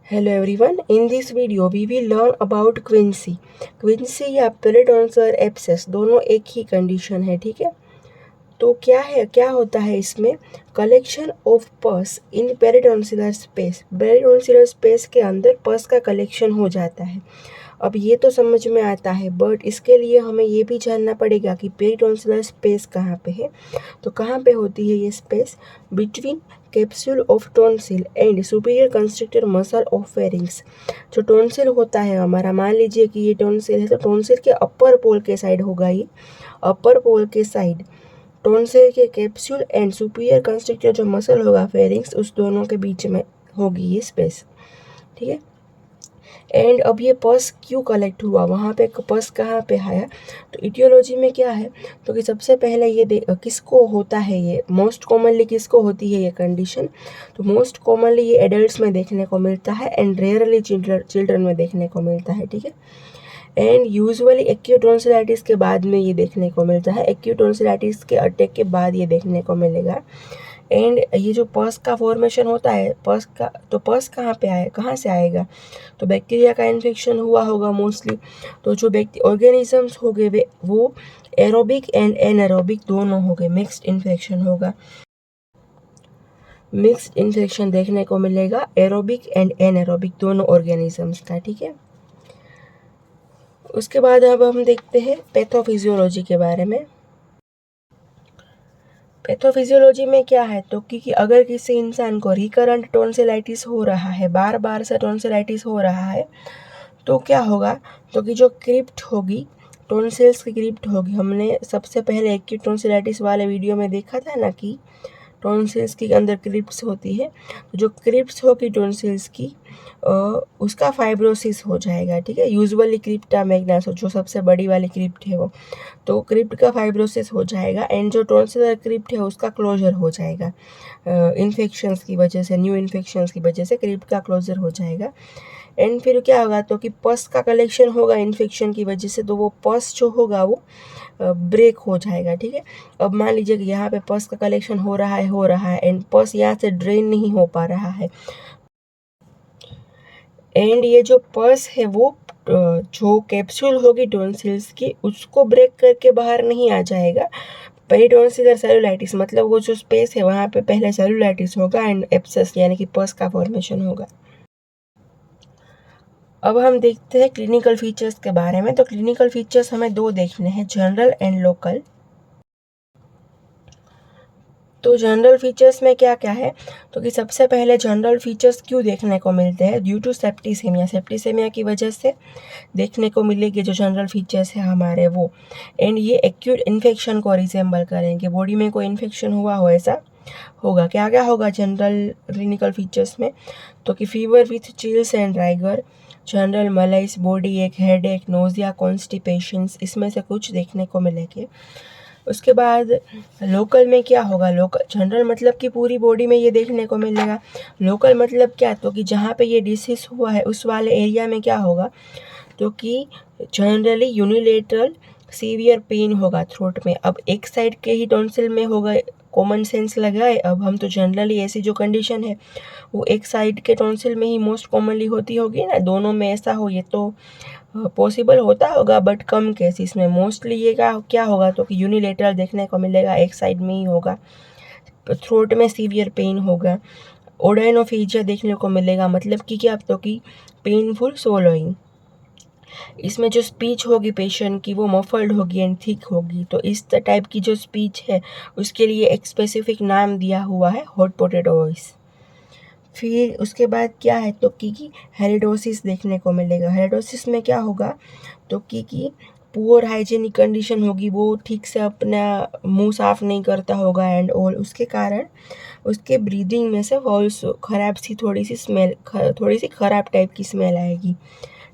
Hello everyone, in this video we will learn about quinsy. Quinsy या peritonsillar abscess दोनों एक ही condition है, ठीक है। तो क्या होता है इसमें, कलेक्शन ऑफ पस इन पेरिटोन्सिलर स्पेस। पेरिटोन्सिलर स्पेस के अंदर पस का कलेक्शन हो जाता है। अब ये तो समझ में आता है, बट इसके लिए हमें ये भी जानना पड़ेगा कि पेरिटोन्सिलर स्पेस कहाँ पे है। तो कहाँ पे होती है ये space, between capsule of tonsil and superior constructor muscle of pharynx. जो टॉन्सिल होता है हमारा, मान लीजिए कि ये टॉन्सिल है, तो टॉन्सिल के अपर पोल के साइड होगा ये, अपर पोल के साइड टॉन्सिल के कैप्सूल एंड सुपीरियर कंस्ट्रक्टर जो मसल होगा फेरिंग्स, उस दोनों के बीच में होगी ये स्पेस, ठीक है। एंड अब ये पस क्यों कलेक्ट हुआ, वहाँ पे पस कहाँ पे आया, तो इटियोलॉजी में क्या है, तो कि सबसे पहले ये किसको होता है, ये मोस्ट कॉमनली किसको होती है ये कंडीशन, तो मोस्ट कॉमनली ये एडल्ट्स में देखने को मिलता है एंड रेयरली चिल्ड्रन में देखने को मिलता है, ठीक है। एंड यूजुअली एक्यूट टॉन्सिलाइटिस के बाद में ये देखने को मिलता है, एक्यूट टॉन्सिलाइटिस के अटैक के बाद ये देखने को मिलेगा। एंड ये जो पस का फॉर्मेशन होता है, तो पस कहाँ से आएगा, तो बैक्टीरिया का इन्फेक्शन हुआ होगा मोस्टली। तो जो ऑर्गेनिजम्स हो गए वो एरोबिक एंड एनारोबिक दोनों हो गए, मिक्स्ड इन्फेक्शन होगा, मिक्स्ड इन्फेक्शन देखने को मिलेगा एरोबिक एंड एनारोबिक दोनों ऑर्गेनिजम्स का, ठीक है। उसके बाद अब हम देखते हैं पैथोफिजियोलॉजी के बारे में। पैथोफिजियोलॉजी में क्या है, तो कि अगर किसी इंसान को रिकरेंट टॉन्सिलाइटिस हो रहा है, बार बार से टॉन्सिलाइटिस हो रहा है, तो क्या होगा, तो कि जो क्रिप्ट होगी, टॉन्सिल्स की क्रिप्ट होगी, हमने सबसे पहले एक्यूट टॉन्सिलाइटिस वाले वीडियो में देखा था ना कि टॉन्सिल्स के अंदर क्रिप्ट्स होती है, तो जो क्रिप्ट्स होगी टॉन्सिल्स की उसका फाइब्रोसिस हो जाएगा, ठीक है। यूजुअली क्रिप्टा मैग्नास जो सबसे बड़ी वाली क्रिप्ट है वो, तो क्रिप्ट का फाइब्रोसिस हो जाएगा एंड जो टॉन्सिलर क्रिप्ट है उसका क्लोजर हो जाएगा, इन्फेक्शंस की वजह से, न्यू इन्फेक्शंस की वजह से क्रिप्ट का क्लोजर हो जाएगा। एंड फिर क्या होगा, तो कि पस का कलेक्शन होगा इन्फेक्शन की वजह से, तो वो पस जो होगा वो ब्रेक हो जाएगा, ठीक है। अब मान लीजिए कि यहाँ पे पस का कलेक्शन हो रहा है एंड पस यहाँ से ड्रेन नहीं हो पा रहा है, एंड ये जो पस है वो जो कैप्सूल होगी टॉन्सिल्स की उसको ब्रेक करके बाहर नहीं आ जाएगा। पेरिटोन्सिलर सेलुलाइटिस मतलब वो जो स्पेस है वहाँ पे पहले सेलुलाइटिस होगा एंड एब्सेस यानी कि पस का फॉर्मेशन होगा। अब हम देखते हैं क्लिनिकल फीचर्स के बारे में। तो क्लिनिकल फीचर्स हमें दो देखने हैं, जनरल एंड लोकल। तो जनरल फीचर्स में क्या क्या है, तो कि सबसे पहले जनरल फीचर्स क्यों देखने को मिलते हैं, ड्यू टू सेप्टिसेमिया, सेप्टिसेमिया की वजह से देखने को मिलेगी जो जनरल फीचर्स है हमारे वो। एंड ये एक्यूट इन्फेक्शन को रिजेंबल करेंगे, बॉडी में कोई इन्फेक्शन हुआ हो ऐसा होगा। क्या क्या होगा जनरल क्लिनिकल फीचर्स में, तो कि fever with chills and rigor, general malaise, body ache, head ache, nausea, constipations, इसमें से कुछ देखने को मिलेंगे। उसके बाद लोकल में क्या होगा, लोकल जनरल मतलब कि पूरी बॉडी में ये देखने को मिलेगा। लोकल मतलब क्या, तो कि जहाँ पे ये डिसीज हुआ है उस वाले एरिया में क्या होगा, तो कि जनरली यूनिलेटरल सीवियर पेन होगा थ्रोट में। अब एक साइड के ही टॉन्सिल में होगा, कॉमन सेंस लगाए, अब हम तो जनरली ऐसी जो कंडीशन है वो एक साइड के टॉन्सिल में ही मोस्ट कॉमनली होती होगी ना, दोनों में ऐसा हो ये तो पॉसिबल होता होगा बट कम केसेस में। मोस्टली ये क्या होगा, तो कि यूनिलेटरल देखने को मिलेगा, एक साइड में ही होगा, थ्रोट में सीवियर पेन होगा। ओडाइनोफेजिया देखने को मिलेगा, मतलब कि क्या, तो कि पेनफुल सोलोइंग। इसमें जो स्पीच होगी पेशेंट की वो मफल्ड होगी एंड थिक होगी। तो इस टाइप की जो स्पीच है उसके लिए एक स्पेसिफिक नाम दिया हुआ है, हॉट पोटैटो वॉइस। फिर उसके बाद क्या है, तो की हेलिडोसिस देखने को मिलेगा। हेलिडोसिस में क्या होगा, तो की पुअर हाइजीनिक कंडीशन होगी, वो ठीक से अपना मुंह साफ नहीं करता होगा एंड ऑल, उसके कारण उसके ब्रीदिंग में से वॉइस खराब सी थोड़ी सी खराब टाइप की स्मेल आएगी,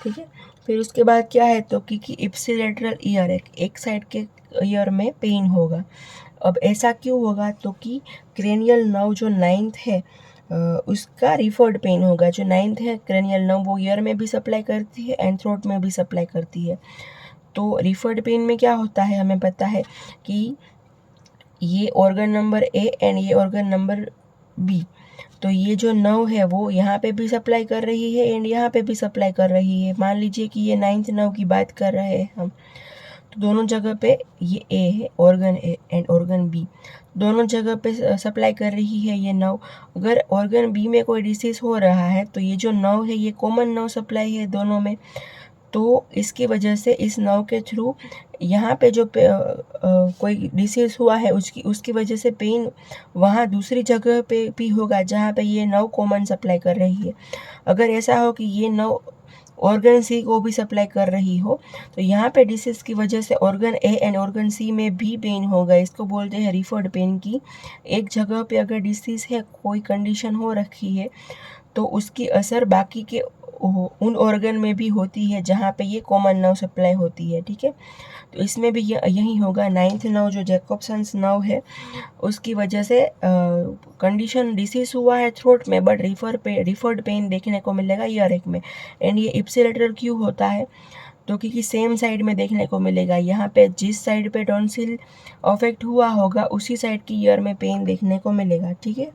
ठीक है। फिर उसके बाद क्या है, तो कि इप्सिलेटरल ईयर, एक साइड के ईयर में पेन होगा। अब ऐसा क्यों होगा, तो कि क्रेनियल नर्व जो 9th है उसका रिफर्ड पेन होगा। जो 9th है क्रेनियल नर्व वो ईयर में भी सप्लाई करती है एंड थ्रोट में भी सप्लाई करती है। तो रिफर्ड पेन में क्या होता है, हमें पता है कि ये ऑर्गन नंबर ए एंड ये ऑर्गन नंबर बी, तो ये जो नर्व है वो यहाँ पे भी सप्लाई कर रही है एंड यहाँ पे भी सप्लाई कर रही है। मान लीजिए कि ये 9th नर्व की बात कर रहे हैं हम, तो दोनों जगह पे ये ए है, organ A and organ B, दोनों जगह पे सप्लाई कर रही है ये नर्व। अगर ऑर्गन बी में कोई डिसीज़ हो रहा है तो ये जो नर्व है ये कॉमन नर्व सप्लाई है दोनों में, तो इसकी वजह से इस नर्व के थ्रू यहाँ पे जो कोई डिसीज़ हुआ है उसकी वजह से पेन वहाँ दूसरी जगह पे भी होगा जहाँ पे ये नर्व कॉमन सप्लाई कर रही है। अगर ऐसा हो कि ये नर्व ऑर्गन सी को भी सप्लाई कर रही हो तो यहाँ पे डिसीज़ की वजह से ऑर्गन ए एंड ऑर्गन सी में भी पेन होगा। इसको बोलते हैं रिफर्ड पेन की। एक जगह पे अगर डिसीज़ है, कोई कंडीशन हो रखी है, तो उसकी असर बाकी के उन ऑर्गन में भी होती है जहाँ पे ये कॉमन नर्व सप्लाई होती है। ठीक है, तो इसमें भी यही होगा। 9th नर्व जो जैकोब्सन्स नर्व है उसकी वजह से कंडीशन डिसीज हुआ है थ्रोट में, बट रिफर्ड पेन देखने को मिलेगा ईयर में। एंड ये इप्सिलेटरल क्यों होता है, तो क्योंकि सेम साइड में देखने को मिलेगा। यहाँ पे जिस साइड पे टॉन्सिल अफेक्ट हुआ होगा उसी साइड की ईयर में पेन देखने को मिलेगा। ठीक है,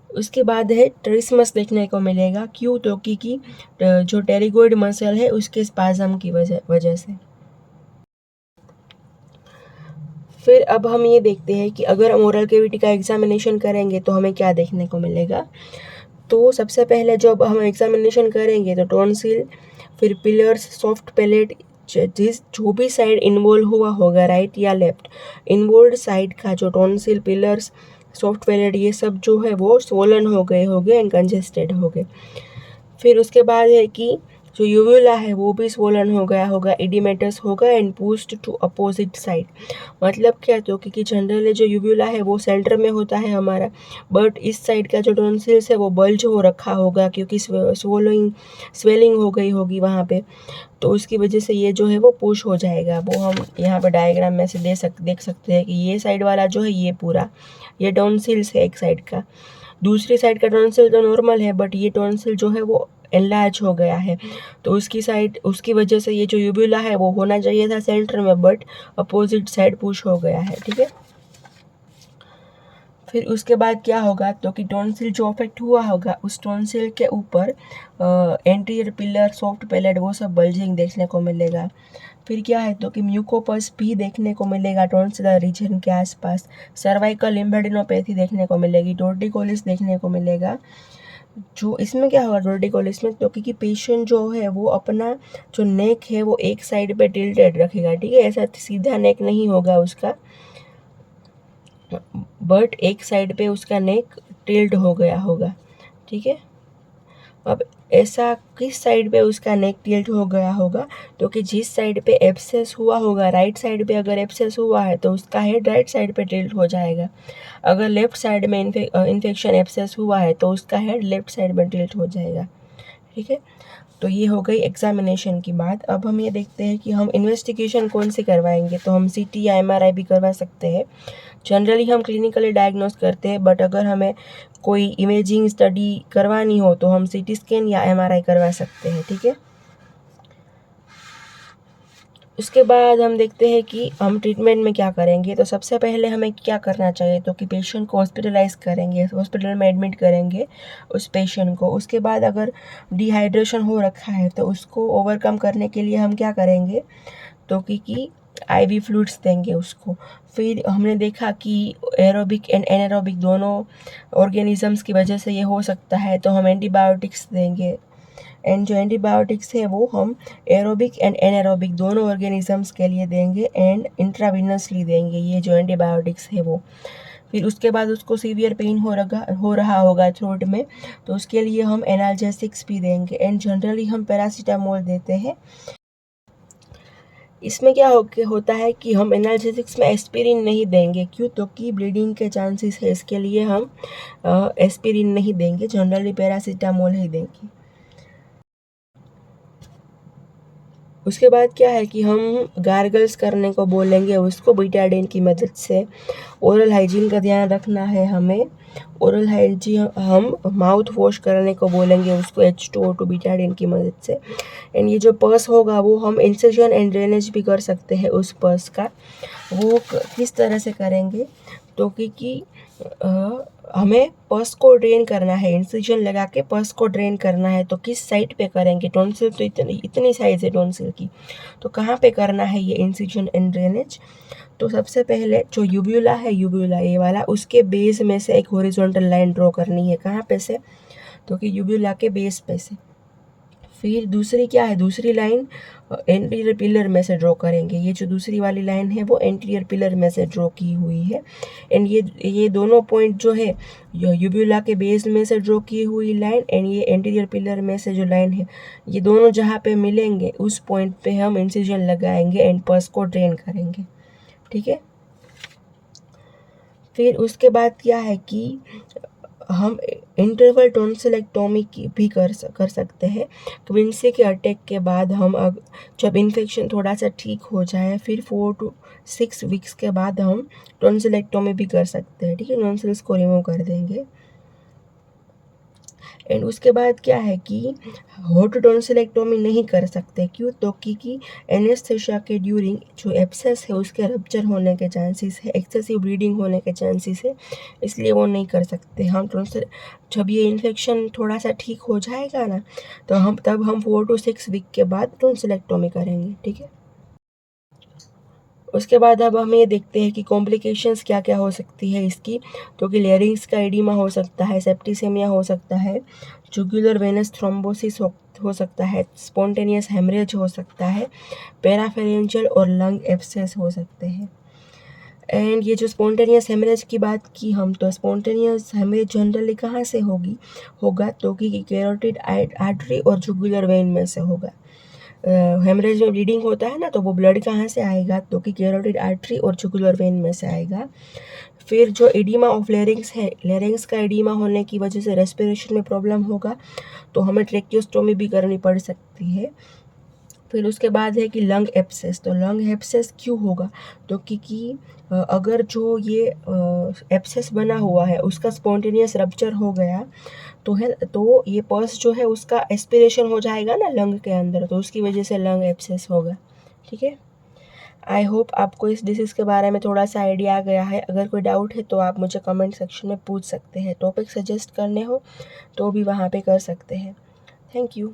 उसके बाद है ट्रिस्मस देखने को मिलेगा। क्यों, तो क्योंकि जो टेरिगोइड मसल है उसके स्पाज्म की वजह से। फिर अब हम ये देखते हैं कि अगर हम ओरल कैविटी का एग्जामिनेशन करेंगे तो हमें क्या देखने को मिलेगा। तो सबसे पहले जब हम एग्जामिनेशन करेंगे तो टॉन्सिल, फिर पिलर्स, सॉफ्ट पैलेट, जो भी साइड इन्वॉल्व हुआ होगा, राइट या लेफ्ट, इन्वॉल्व साइड का जो टॉन्सिल, पिलर्स, सॉफ्ट पैलेट, ये सब जो है वो स्वोलन हो गए एंड कंजेस्टेड हो गए। फिर उसके बाद है कि जो यूवुला है वो भी स्वोलन हो गया होगा, इडिमेटस होगा and pushed to opposite side. मतलब क्या, तो क्योंकि जनरली जो यूवुला है वो सेंटर में होता है हमारा, बट इस साइड का जो टॉन्सिल्स है वो बल्ज हो रखा होगा क्योंकि स्वेलिंग हो गई होगी वहाँ पे, तो उसकी वजह से ये जो है वो पुश हो जाएगा। वो हम यहाँ पर डायग्राम में से देख सकते हैं कि ये साइड वाला जो है ये पूरा ये टॉन्सिल्स है एक साइड का, दूसरी साइड का टॉन्सिल तो नॉर्मल है बट ये टॉन्सिल जो है वो एनलार्ज हो गया है, तो उसकी वजह से ये जो यूबुला है वो होना चाहिए था सेंटर में, बट अपोजिट साइड पुश हो गया है। ठीक है, फिर उसके बाद क्या होगा, तो कि टॉन्सिल जो अफेक्ट हुआ होगा उस टॉन्सिल के ऊपर एंटीरियर पिलर, सॉफ्ट पैलेट, वो सब बल्जिंग देखने को मिलेगा। फिर क्या है, तो कि म्यूकोपस भी देखने को मिलेगा टॉन्सिलर रीजन के आसपास, सर्वाइकल लिम्फेडेनोपैथी देखने को मिलेगी, टॉर्टिकोलिस देखने को मिलेगा। जो इसमें क्या होगा टॉर्टिकोलिस में, तो क्योंकि पेशेंट जो है वो अपना जो नेक है वो एक साइड पे टिल्टेड रखेगा। ठीक है, ऐसा सीधा नेक नहीं होगा उसका, बट एक साइड पे उसका नेक टिल्ट हो गया होगा। ठीक है, अब ऐसा किस साइड पे उसका नेक टिल्ट हो गया होगा, तो कि जिस साइड पे एब्सेस हुआ होगा, राइट साइड पे अगर एब्सेस हुआ है तो उसका हेड राइट साइड पे टिल्ट हो जाएगा। अगर लेफ्ट साइड में इन्फेक्शन एब्सेस हुआ है तो उसका हेड लेफ्ट साइड में टिल्ट हो जाएगा। ठीक है, तो ये हो गई एग्जामिनेशन की बात। अब हम ये देखते हैं कि हम इन्वेस्टिगेशन कौन से करवाएंगे। तो हम सीटी या एमआरआई भी करवा सकते हैं। जनरली हम क्लिनिकली डायग्नोस करते हैं, बट अगर हमें कोई इमेजिंग स्टडी करवानी हो तो हम सीटी स्कैन या एमआरआई करवा सकते हैं। ठीक है, उसके बाद हम देखते हैं कि हम ट्रीटमेंट में क्या करेंगे। तो सबसे पहले हमें क्या करना चाहिए, तो कि पेशेंट को हॉस्पिटलाइज करेंगे, हॉस्पिटल में एडमिट करेंगे उस पेशेंट को। उसके बाद अगर डिहाइड्रेशन हो रखा है तो उसको ओवरकम करने के लिए हम क्या करेंगे, तो कि आईवी फ्लूइड्स देंगे उसको। फिर हमने देखा कि एरोबिक एंड एनारोबिक दोनों ऑर्गेनिजम्स की वजह से ये हो सकता है, तो हम एंटीबायोटिक्स देंगे। एंड जो एंटीबायोटिक्स है वो हम एरोबिक एंड एनारोबिक दोनों ऑर्गेनिजम्स के लिए देंगे एंड इंट्राविनसली देंगे ये जो एंटीबायोटिक्स है वो। फिर उसके बाद उसको सीवियर पेन हो रहा होगा थ्रोट में, तो उसके लिए हम एनाल्जेसिक्स भी देंगे एंड जनरली हम पैरासीटामोल देते हैं। इसमें क्या होता है कि हम एनाल्जेसिक्स में एस्पिरिन नहीं देंगे। क्यों, तो कि ब्लीडिंग के चांसेस है, इसके लिए हम एस्पिरिन नहीं देंगे, जनरली पैरासीटामोल ही देंगे। उसके बाद क्या है कि हम गार्गल्स करने को बोलेंगे उसको बीटाडीन की मदद से। ओरल हाइजीन का ध्यान रखना है हमें। ओरल हाइजीन हम माउथ वॉश करने को बोलेंगे उसको H2O2 बीटाडीन की मदद से। एंड ये जो पर्स होगा वो हम इंसिजन एंड ड्रेनेज भी कर सकते हैं उस पर्स का। वो किस तरह से करेंगे, तो कि हमें पस को ड्रेन करना है, इंसिजन लगा के पस को ड्रेन करना है, तो किस साइड पे करेंगे? टॉन्सिल तो इतनी साइज है टॉन्सिल की, तो कहाँ पे करना है ये इंसिजन एंड ड्रेनेज? तो सबसे पहले जो यूब्यूला है, यूब्यूला ये वाला, उसके बेस में से एक हॉरिजॉन्टल लाइन ड्रॉ करनी है। कहाँ पे से? तो कि यूब्यूला के बेस पे से। फिर दूसरी क्या है? दूसरी लाइन एंटीरियर पिलर में से ड्रॉ करेंगे। ये जो दूसरी वाली लाइन है वो एंटीरियर पिलर में से ड्रॉ की हुई है। एंड ये दोनों पॉइंट जो है यूब्यूला के बेस में से ड्रॉ की हुई लाइन एंड ये एंटीरियर पिलर में से जो लाइन है, ये दोनों जहाँ पे मिलेंगे उस पॉइंट पे हम इंसिजन लगाएंगे एंड पस को ड्रेन करेंगे। ठीक है। फिर उसके बाद क्या है कि हम इंटरवल टॉन्सिलेक्टोमी की भी कर सकते हैं। क्विंसी के अटैक के बाद हम जब इन्फेक्शन थोड़ा सा ठीक हो जाए, फिर 4 to 6 वीक्स के बाद हम टॉन्सिलेक्टोमी भी कर सकते हैं। ठीक है, टॉन्सिल्स को रिमूव कर देंगे। एंड उसके बाद क्या है कि हॉट टॉन्सिलेक्टोमी नहीं कर सकते। क्यों? तो क्योंकि एनेस्थेसिया के ड्यूरिंग जो एब्सेस है उसके रप्चर होने के चांसेस है, एक्सेसिव ब्लीडिंग होने के चांसेस है, इसलिए वो नहीं कर सकते। हम टॉन्सिल जब ये इन्फेक्शन थोड़ा सा ठीक हो जाएगा ना, तो हम 4 to 6 वीक के बाद टॉन्सिलेक्टोमी करेंगे। ठीक है। उसके बाद अब हम ये देखते हैं कि कॉम्प्लिकेशंस क्या क्या हो सकती है इसकी। तो कि लेरिंग्स का एडिमा हो सकता है, सेप्टिसेमिया हो सकता है, जुगुलर वेनस थ्रोम्बोसिस हो सकता है, स्पॉन्टेनियस हेमरेज हो सकता है, पैराफेरेंजियल और लंग एब्सेस हो सकते हैं। एंड ये जो स्पॉन्टेनियस हेमरेज की बात की हम, तो स्पॉन्टेनियस हेमरेज जनरली कहाँ से होगा? तो कि कैरोटिड आर्टरी और जुगुलर वेन में से होगा। हेमरेज में ब्लीडिंग होता है ना, तो वो ब्लड कहाँ से आएगा? तो कि कैरोटिड आर्टरी और जुगुलर वेन में से आएगा। फिर जो एडिमा ऑफ लेरिंग्स है, लेरिंग्स का एडिमा होने की वजह से रेस्पिरेशन में प्रॉब्लम होगा, तो हमें ट्रेकियोस्टोमी भी करनी पड़ सकती है। फिर उसके बाद है कि लंग एब्सेस। तो लंग एब्सेस क्यों होगा? तो क्योंकि अगर जो ये एब्सेस बना हुआ है उसका स्पॉन्टेनियस रप्चर हो गया, तो ये पस जो है उसका एस्पिरेशन हो जाएगा ना लंग के अंदर, तो उसकी वजह से लंग एब्सेस होगा। ठीक है। आई होप आपको इस डिसीज़ के बारे में थोड़ा सा आइडिया आ गया है। अगर कोई डाउट है तो आप मुझे कमेंट सेक्शन में पूछ सकते हैं। टॉपिक सजेस्ट करने हो तो भी वहाँ पे कर सकते हैं। Thank you.